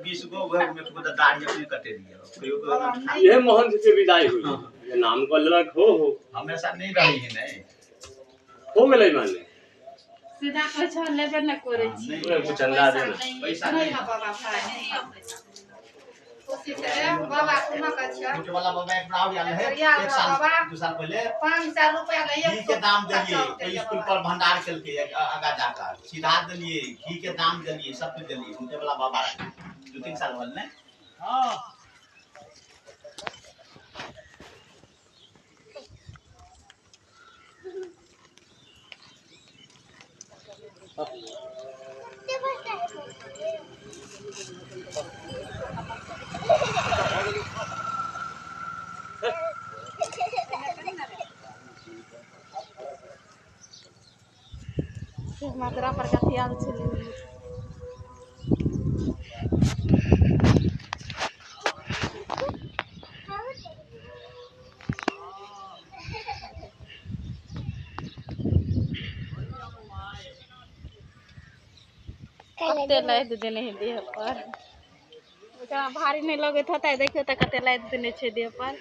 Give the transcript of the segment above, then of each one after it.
20 गो वह में को दाढ़ी अपने कटे दिया ये मोहन से विदाई हुई ये नाम को लड़क हो हमेशा नहीं रही है नहीं हो गेलै माने सीधा पैसा लेबे न करे छी कुछ चंदा देना पैसा नहीं बाबा भाई नहीं उसी तरह बाबा कुमा का छ छोटे वाला बाबा एक बनाओ यार है यार 1 साल बाबा 2 साल पहले 500 रुपया ले घी के दाम दिए तो स्कूल पर भंडार खेल के आगा जाकर सीधा दिए घी के दाम दिए सब कुछ दिए छोटे वाला बाबा 2-3 साल वाले ने हां मात्रा पर का ध्यान चले कते लाइट देने है देह पर ओकरा भारी नहीं लगत होता देखियो त कते लाइट देने छै देह पर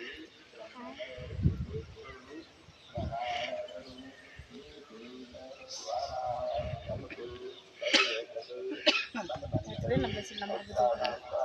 नंबर से नंबर